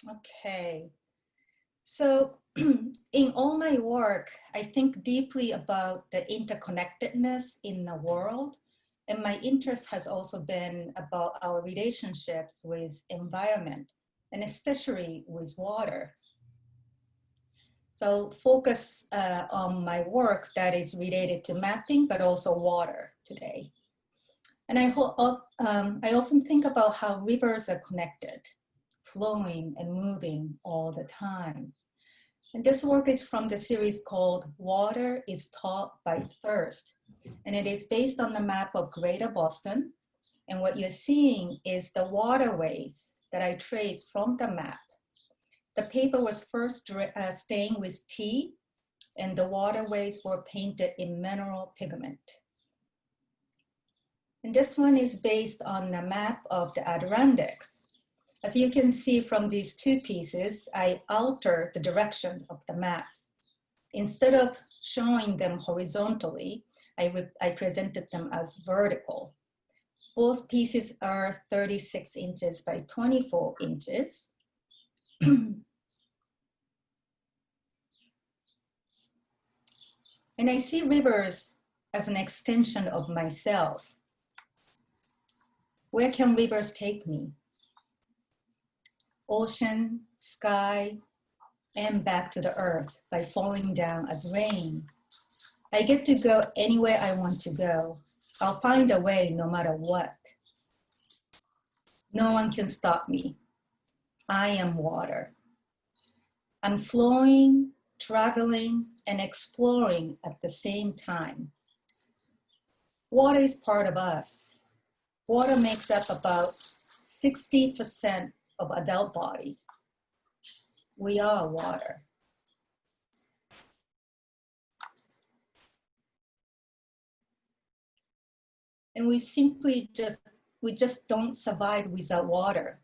Okay. So in all my work, I think deeply about the interconnectedness in the world. And my interest has also been about our relationships with environment and especially with water. So focus on my work that is related to mapping, but also water today. And I often think about how rivers are connected, flowing and moving all the time. And this work is from the series called Water is Taught by Thirst. And it is based on the map of Greater Boston. And what you're seeing is the waterways that I traced from the map. The paper was first stained with tea, and the waterways were painted in mineral pigment. And this one is based on the map of the Adirondacks. As you can see from these two pieces, I altered the direction of the maps. Instead of showing them horizontally, I presented them as vertical. Both pieces are 36 inches by 24 inches. And I see rivers as an extension of myself. Where can rivers take me? Ocean, sky, and back to the earth by falling down as rain. I get to go anywhere I want to go. I'll find a way no matter what. No one can stop me. I am water. I'm flowing, traveling, and exploring at the same time. Water is part of us. Water makes up about 60% of adult body. We are water. And we just don't survive without water.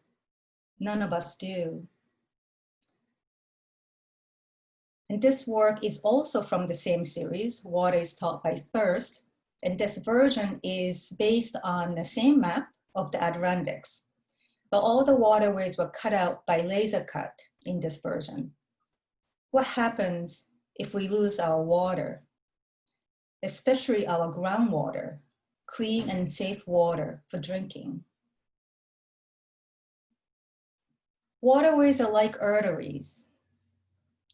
None of us do. And this work is also from the same series, Water is Taught by Thirst. And this version is based on the same map of the Adirondacks. But all the waterways were cut out by laser cut in this version. What happens if we lose our water, especially our groundwater, clean and safe water for drinking? Waterways are like arteries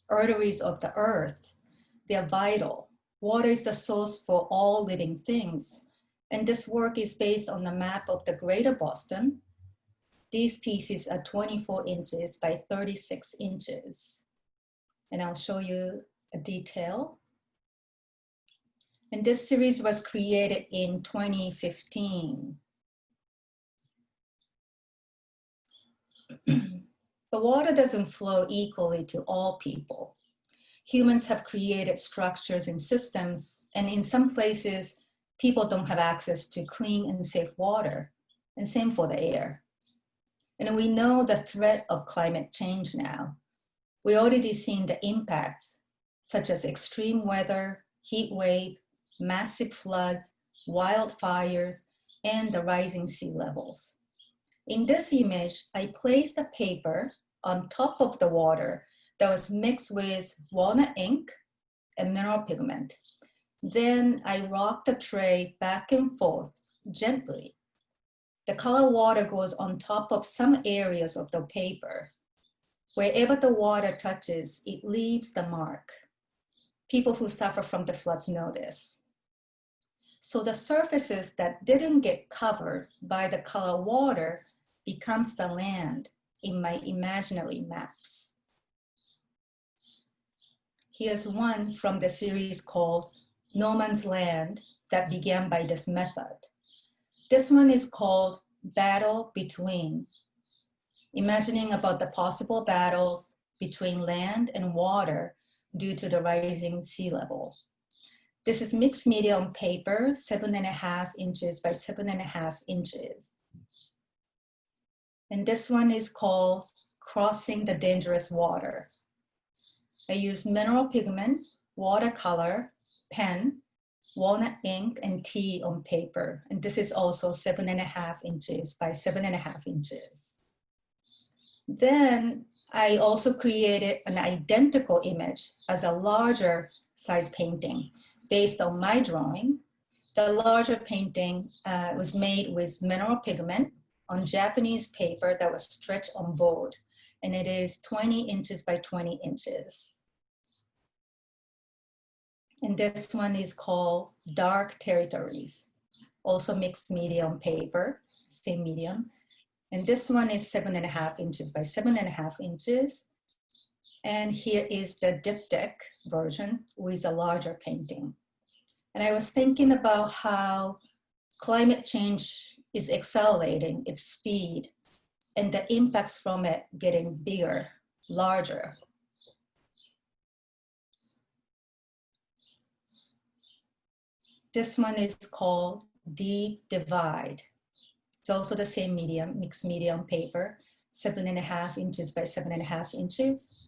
of the earth. They are vital. Water is the source for all living things. And this work is based on the map of the Greater Boston. These pieces are 24 inches by 36 inches. And I'll show you a detail. And this series was created in 2015. But water doesn't flow equally to all people. Humans have created structures and systems, and in some places, people don't have access to clean and safe water, and same for the air. And we know the threat of climate change now. We already seen the impacts, such as extreme weather, heat wave, massive floods, wildfires, and the rising sea levels. In this image, I placed a paper on top of the water that was mixed with walnut ink and mineral pigment. Then I rocked the tray back and forth gently. The color water goes on top of some areas of the paper. Wherever the water touches, it leaves the mark. People who suffer from the floods know this. So the surfaces that didn't get covered by the color water becomes the land in my imaginary maps. Here's one from the series called No Man's Land that began by this method. This one is called Battle Between, imagining about the possible battles between land and water due to the rising sea level. This is mixed media on paper, 7.5 inches by 7.5 inches. And this one is called Crossing the Dangerous Water. I use mineral pigment, watercolor, pen, walnut ink, and tea on paper. And this is also 7.5 inches by 7.5 inches. Then I also created an identical image as a larger size painting based on my drawing. The larger painting was made with mineral pigment on Japanese paper that was stretched on board, and it is 20 inches by 20 inches. And this one is called Dark Territories, also mixed medium paper, same medium. And this one is 7.5 inches by 7.5 inches. And here is the diptych version with a larger painting. And I was thinking about how climate change is accelerating its speed and the impacts from it getting bigger, larger. This one is called Deep Divide. It's also the same medium, mixed medium paper, 7.5 inches by 7.5 inches.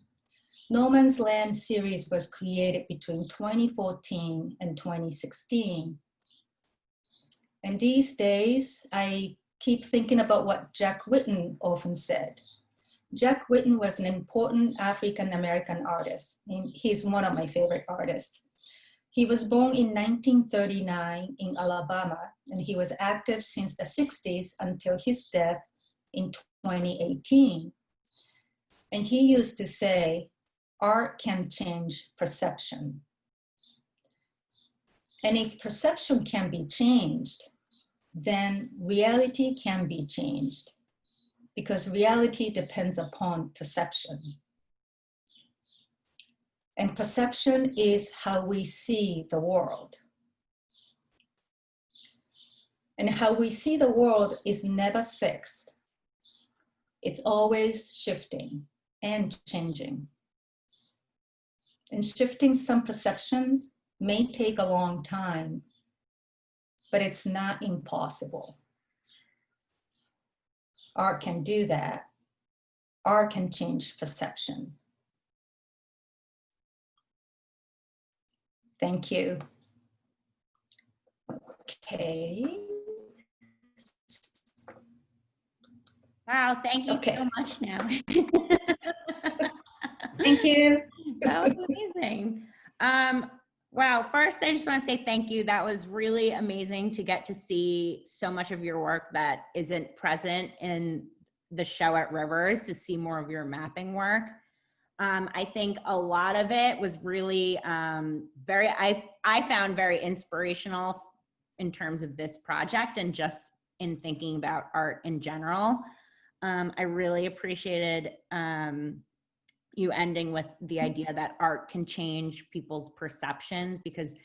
No Man's Land series was created between 2014 and 2016. And these days, I keep thinking about what Jack Whitten often said. Jack Whitten was an important African-American artist, and he's one of my favorite artists. He was born in 1939 in Alabama, and he was active since the 60s until his death in 2018. And he used to say, art can change perception. And if perception can be changed, then reality can be changed, because reality depends upon perception. And perception is how we see the world. And how we see the world is never fixed. It's always shifting and changing. And shifting some perceptions may take a long time, but it's not impossible. Art can do that. Art can change perception. Thank you. Okay. Wow, thank you so much, now. Thank you. That was amazing. Wow, first I just want to say thank you. That was really amazing to get to see so much of your work that isn't present in the show at Rivers, to see more of your mapping work. I think a lot of it was really I found very inspirational in terms of this project and just in thinking about art in general. I really appreciated you ending with the idea that art can change people's perceptions, because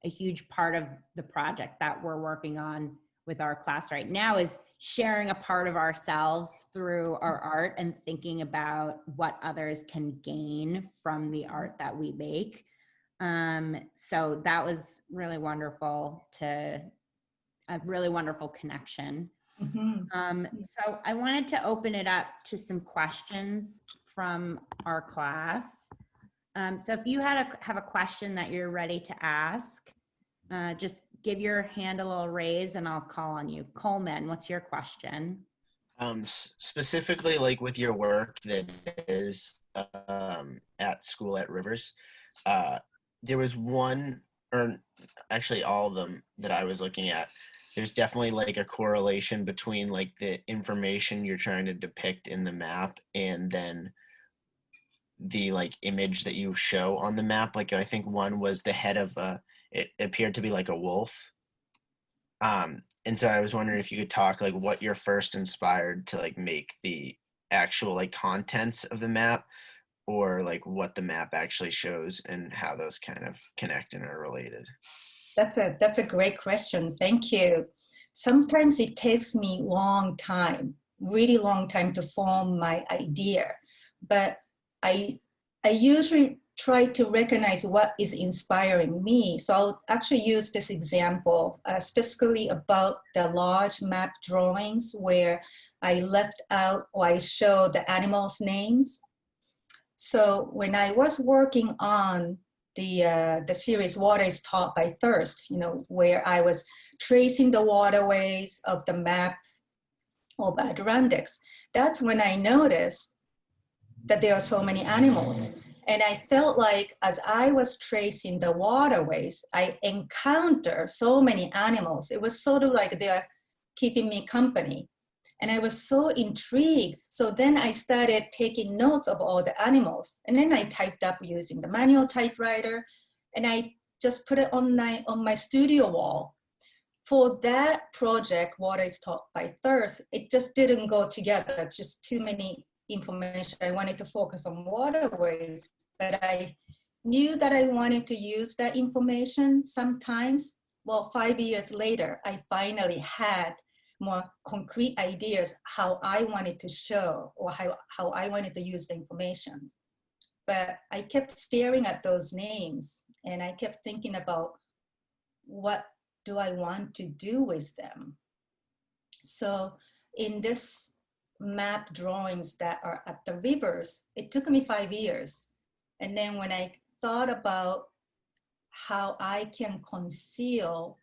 a huge part of the project that we're working on with our class right now is sharing a part of ourselves through our art and thinking about what others can gain from the art that we make. So that was really wonderful, a really wonderful connection. Mm-hmm. So I wanted to open it up to some questions from our class. So if you have a question that you're ready to ask, just give your hand a little raise and I'll call on you. Coleman, what's your question? Specifically, like with your work that is at school at Rivers, there was one, or actually all of them that I was looking at. There's definitely like a correlation between like the information you're trying to depict in the map and then the like image that you show on the map. Like I think one was the head of it appeared to be like a wolf. And so I was wondering if you could talk like what you're first inspired to like make the actual like contents of the map, or like what the map actually shows and how those kind of connect and are related. That's a great question. Thank you. Sometimes it takes me really long time to form my idea, but I usually try to recognize what is inspiring me. So I'll actually use this example specifically about the large map drawings where I left out or I show the animals' names. So when I was working on the series Water is Taught by Thirst, where I was tracing the waterways of the map of Adirondacks, that's when I noticed that there are so many animals. And I felt like as I was tracing the waterways, I encountered so many animals. It was sort of like they're keeping me company. And I was so intrigued. So then I started taking notes of all the animals. And then I typed up using the manual typewriter. And I just put it on my studio wall. For that project, Water is Taught by Thirst, it just didn't go together. Just too many information. I wanted to focus on waterways, but I knew that I wanted to use that information sometimes. Well, 5 years later, I finally had more concrete ideas how I wanted to show or how I wanted to use the information. But I kept staring at those names and I kept thinking about what do I want to do with them? So in this map drawings that are at the rivers, it took me 5 years. And then when I thought about how I can conceal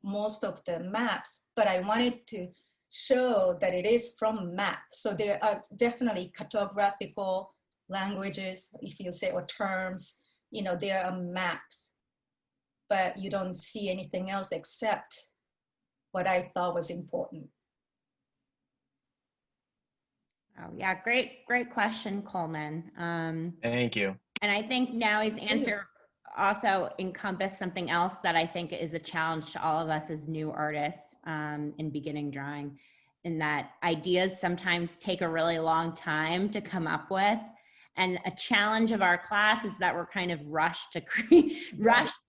most of the maps, but I wanted to show that it is from map. So there are definitely cartographical languages, if you say, or terms, there are maps, but you don't see anything else except what I thought was important. Oh yeah, great question, Coleman. Thank you. And I think Naoe's answer also encompassed something else that I think is a challenge to all of us as new artists in beginning drawing, in that ideas sometimes take a really long time to come up with. And a challenge of our class is that we're kind of rushed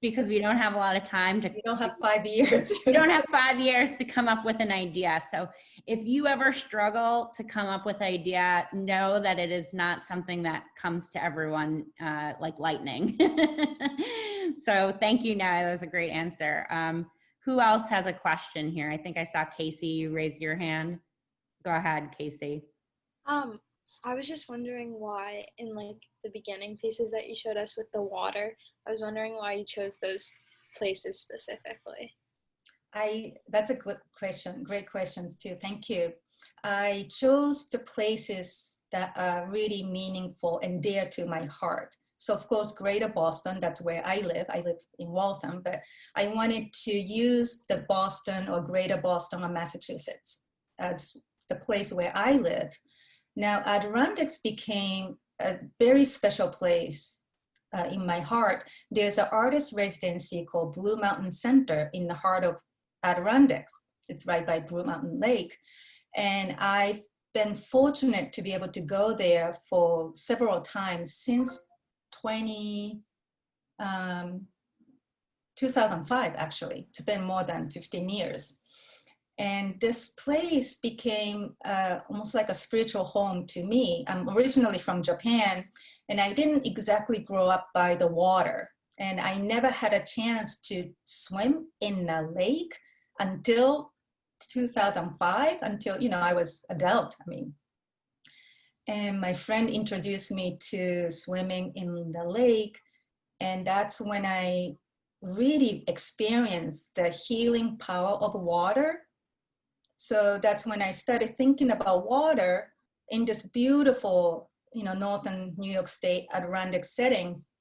because we don't have a lot of time to. We don't have 5 years. We don't have 5 years to come up with an idea. So if you ever struggle to come up with an idea, know that it is not something that comes to everyone like lightning. So thank you, Naoe. That was a great answer. Who else has a question here? I think I saw Casey, you raised your hand. Go ahead, Casey. I was just wondering why in like the beginning pieces that you showed us with the water, I was wondering why you chose those places specifically. That's a good question. Great questions too. Thank you. I chose the places that are really meaningful and dear to my heart. So of course, Greater Boston, that's where I live. I live in Waltham, but I wanted to use the Boston or Greater Boston or Massachusetts as the place where I live. Now, Adirondacks became a very special place in my heart. There's an artist residency called Blue Mountain Center in the heart of Adirondacks. It's right by Blue Mountain Lake. And I've been fortunate to be able to go there for several times since 2005, actually. It's been more than 15 years. And this place became almost like a spiritual home to me. I'm originally from Japan, and I didn't exactly grow up by the water. And I never had a chance to swim in a lake until 2005, until, I was adult, And my friend introduced me to swimming in the lake. And that's when I really experienced the healing power of water. So that's when I started thinking about water in this beautiful, northern New York State Adirondack settings.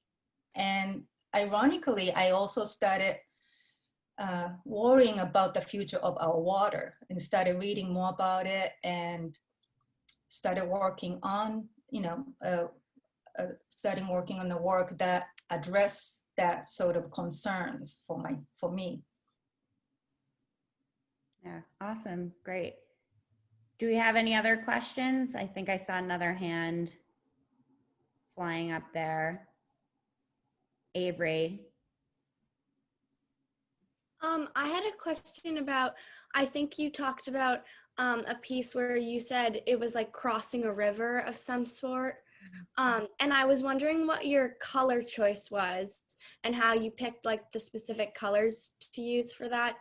And ironically, I also started worrying about the future of our water and started reading more about it and started working on, starting working on the work that address that sort of concerns for me. Yeah, awesome, great. Do we have any other questions? I think I saw another hand flying up there. Avery. I had a question about, I think you talked about a piece where you said it was like crossing a river of some sort. And I was wondering what your color choice was and how you picked like the specific colors to use for that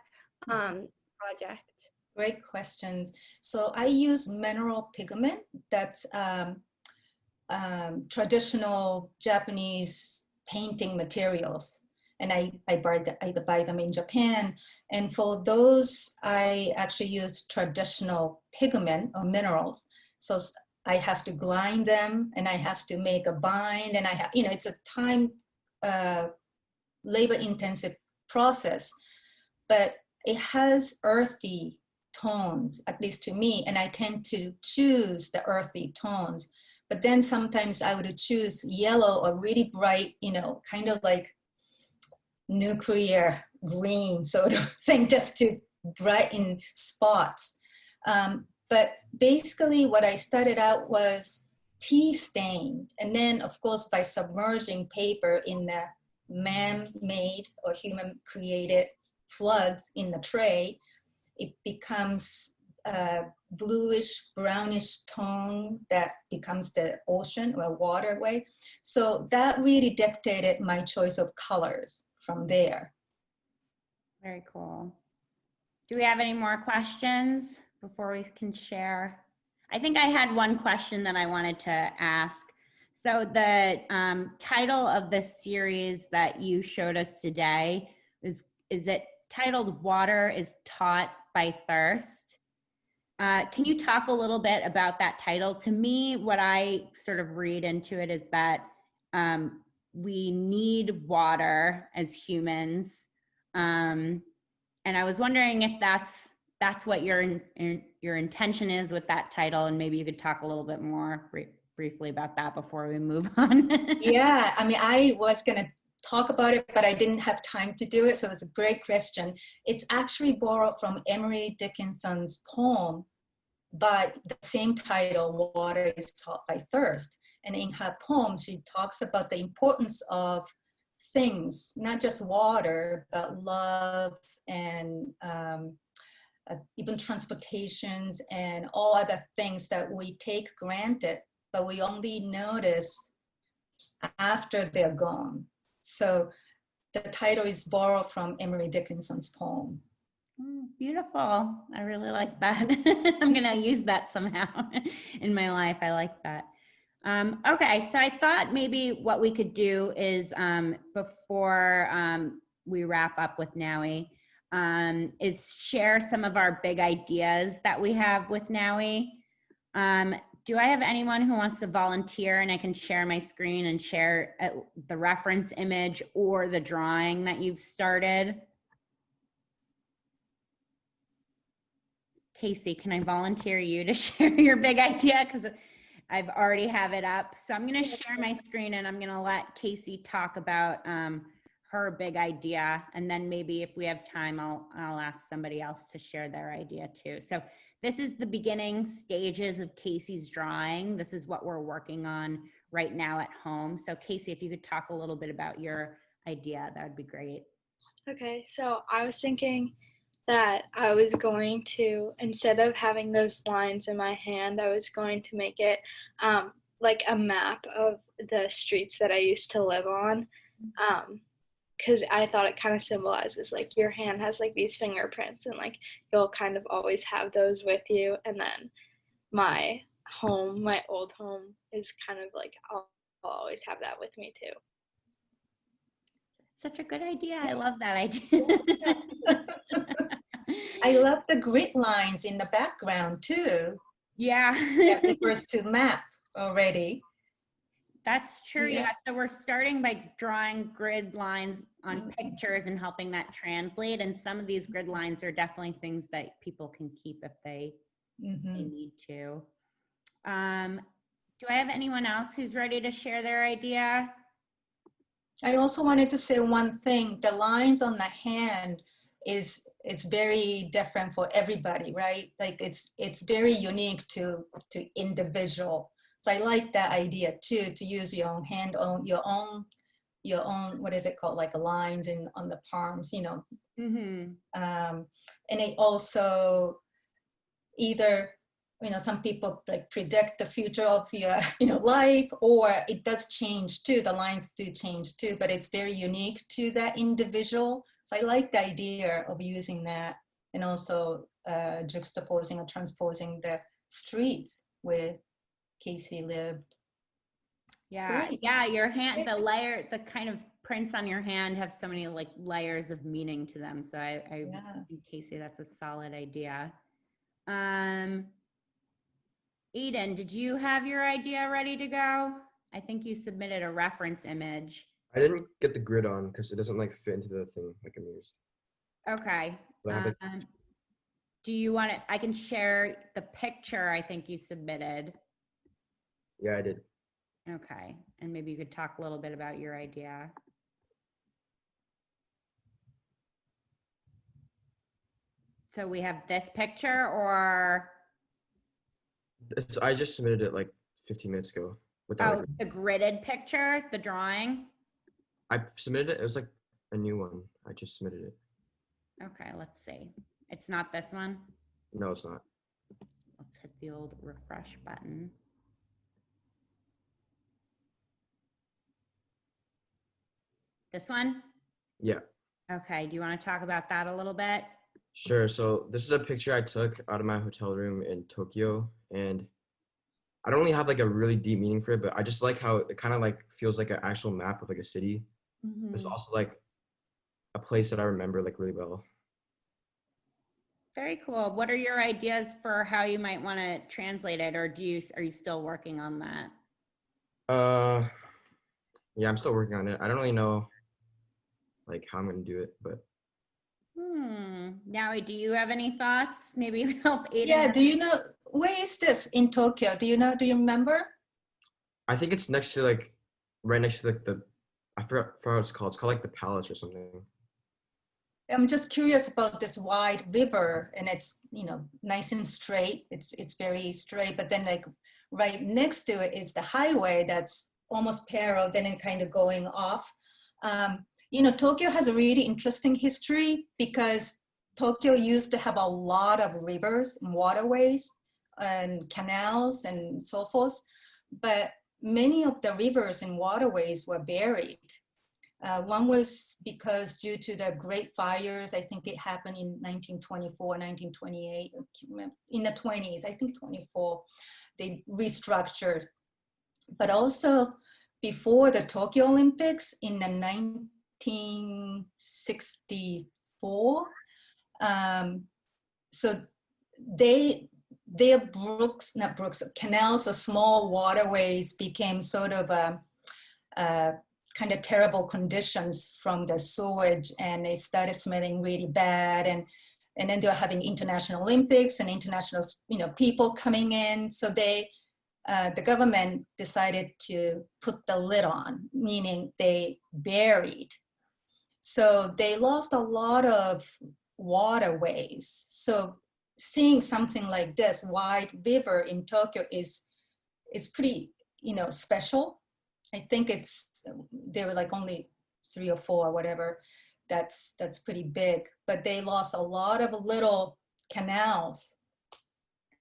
project. Great questions. So I use mineral pigment that's traditional Japanese painting materials. And I buy them in Japan. And for those, I actually use traditional pigment or minerals. So I have to grind them, and I have to make a bind, and I have, it's a time, labor intensive process, but it has earthy tones, at least to me, and I tend to choose the earthy tones. But then sometimes I would choose yellow or really bright, kind of like nuclear green sort of thing, just to brighten spots. But basically what I started out was tea stained. And then of course, by submerging paper in the man-made or human created floods in the tray, it becomes a bluish, brownish tone that becomes the ocean or waterway. So that really dictated my choice of colors from there. Very cool. Do we have any more questions before we can share? I think I had one question that I wanted to ask. So the title of the series that you showed us today is it titled "Water is Taught by Thirst"? Can you talk a little bit about that title? To me, what I sort of read into it is that we need water as humans. And I was wondering if that's what your intention is with that title, and maybe you could talk a little bit more briefly about that before we move on. Yeah, I mean, I was going to talk about it, but I didn't have time to do it, so it's a great question. It's actually borrowed from Emily Dickinson's poem by the same title, Water is Taught by Thirst. And in her poem, she talks about the importance of things, not just water, but love and even transportations and all other things that we take granted, but we only notice after they're gone. So the title is borrowed from Emily Dickinson's poem. Beautiful. I really like that. I'm going to use that somehow in my life. I like that. Okay, so I thought maybe what we could do is before we wrap up with Naoe, is share some of our big ideas that we have with Naoe. Do I have anyone who wants to volunteer, and I can share my screen and share the reference image or the drawing that you've started? Casey, can I volunteer you to share your big idea? Because I've already have it up. So I'm going to share my screen, and I'm going to let Casey talk about her big idea. And then maybe if we have time, I'll ask somebody else to share their idea too. So this is the beginning stages of Casey's drawing. This is what we're working on right now at home. So Casey, if you could talk a little bit about your idea, that would be great. Okay, so I was thinking that I was going to, instead of having those lines in my hand, I was going to make it like a map of the streets that I used to live on, because I thought it kind of symbolizes like your hand has like these fingerprints, and like you'll kind of always have those with you. And then my home, my old home, is kind of like I'll always have that with me too. Such a good idea. I love that idea. I love the grid lines in the background too. Yeah. It refers to map already. That's true. Yeah. So we're starting by drawing grid lines on pictures and helping that translate. And some of these grid lines are definitely things that people can keep if they need to. Do I have anyone else who's ready to share their idea? I also wanted to say one thing. The lines on the hand it's very different for everybody, right? Like it's very unique to individual. So I like that idea too, to use your own hand on your own, what is it called? Like lines on the palms, you know. And it also either, you know, some people like predict the future of your, you know, life, or it does change too. The lines do change too, but it's very unique to that individual. So I like the idea of using that, and also juxtaposing or transposing the streets where Casey lived. Yeah. Great. Yeah. Your hand, the kind of prints on your hand have so many like layers of meaning to them. So I think, Casey, that's a solid idea. Aiden, did you have your idea ready to go? I think you submitted a reference image. I didn't get the grid on because it doesn't like fit into the thing like I'm used. Okay. But I have Do you want it? I can share the picture I think you submitted. yeah, I did. Okay. And maybe you could talk a little bit about your idea. So we have this picture, or I just submitted it like 15 minutes ago without. oh, the gridded picture, the drawing. I submitted it. It was like a new one. I just submitted it. Okay, let's see. It's not this one. No, it's not. Let's hit the old refresh button. This one? Yeah. Okay, do you want to talk about that a little bit? Sure. So this is a picture I took out of my hotel room in Tokyo, and I don't really have like a really deep meaning for it, but I just like how it kind of like feels like an actual map of like a city. There's also like a place that I remember like really well. Very cool. What are your ideas for how you might want to translate it, or are you still working on that? Yeah, I'm still working on it. I don't really know like how I'm gonna do it, but Naoe, do you have any thoughts? Maybe help Aiden. Yeah, do you know, where is this in Tokyo? Do you know, do you remember? I think it's next to like right next to like I forgot what it's called. It's called like the Palace or something. I'm just curious about this wide river, and it's, you know, nice and straight. It's very straight, but then like right next to it is the highway that's almost parallel, then it kind of going off. You know, Tokyo has a really interesting history because Tokyo used to have a lot of rivers and waterways and canals and so forth, but many of the rivers and waterways were buried. One was because due to the Great Fires, I think it happened in 1924, 1928, in the 20s, I think 24, they restructured. But also before the Tokyo Olympics in the 1964, so their canals or small waterways became sort of a kind of terrible conditions from the sewage, and they started smelling really bad, and then they were having international Olympics and international, you know, people coming in, so they the government decided to put the lid on, meaning they buried. So they lost a lot of waterways. So seeing something like this wide river in Tokyo is pretty, you know, special. I think there were like only 3 or 4 or whatever. That's pretty big, but they lost a lot of little canals.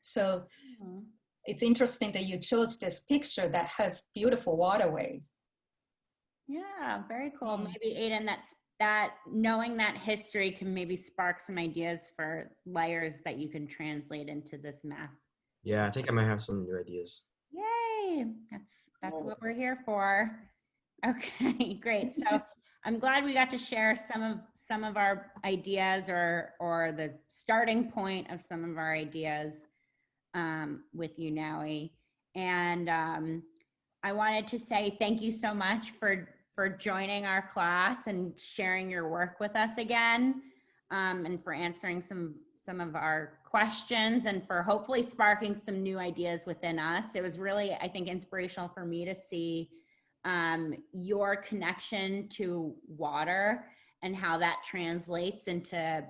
So it's interesting that you chose this picture that has beautiful waterways. Yeah, very cool. Maybe Aiden, that knowing that history can maybe spark some ideas for layers that you can translate into this map. Yeah, I think I might have some new ideas. Yay! That's what we're here for. Okay, great. So I'm glad we got to share some of our ideas or the starting point of some of our ideas with you, Naoe. And I wanted to say thank you so much for joining our class and sharing your work with us again, and for answering some of our questions, and for hopefully sparking some new ideas within us. It was really, I think, inspirational for me to see your connection to water and how that translates into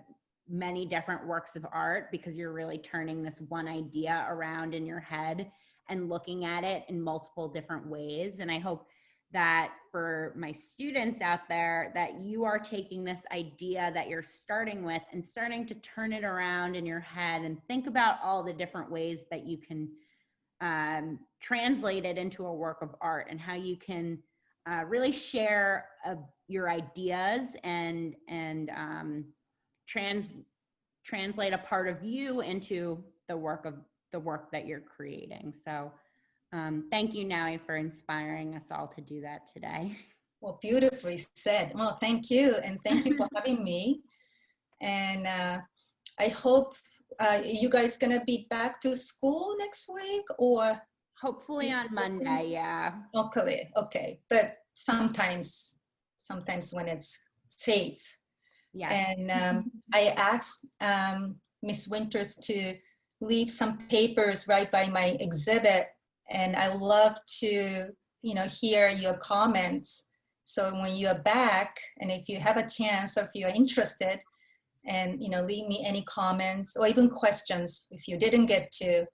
many different works of art, because you're really turning this one idea around in your head and looking at it in multiple different ways. And I hope that for my students out there, that you are taking this idea that you're starting with and starting to turn it around in your head and think about all the different ways that you can translate it into a work of art, and how you can really share your ideas and translate a part of you into the work that you're creating. So thank you, Naoe, for inspiring us all to do that today. Well, beautifully said. Well, thank you. And thank you for having me. And I hope you guys gonna be back to school next week, or Hopefully on Monday, yeah. okay, but sometimes when it's safe. Yes. And I asked Miss Winters to leave some papers right by my exhibit, and I love to, hear your comments. So when you're back, and if you have a chance, or if you're interested, and leave me any comments or even questions if you didn't get to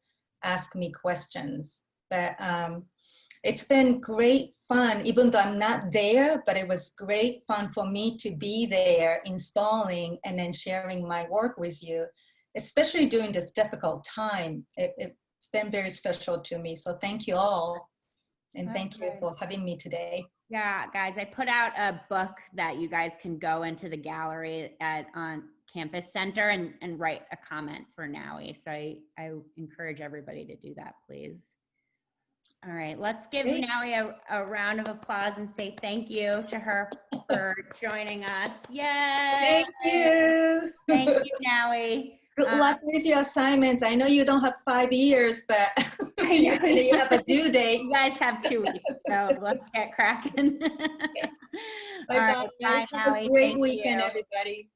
ask me questions. But it's been great fun, even though I'm not there, but it was great fun for me to be there installing and then sharing my work with you, especially during this difficult time. It's been very special to me. So thank you all. And thank you for having me today. Yeah, guys, I put out a book that you guys can go into the gallery on Campus Center and write a comment for Naoe. So I encourage everybody to do that, please. All right, let's give Naoe a round of applause and say thank you to her for joining us. Yay! Thank you. Thank you, Naoe. Good luck with your assignments. I know you don't have 5 years, but you have a due date. You guys have 2 weeks, so let's get cracking. Bye-bye. All right, bye, Have Naoe. a great Thank weekend, you. everybody.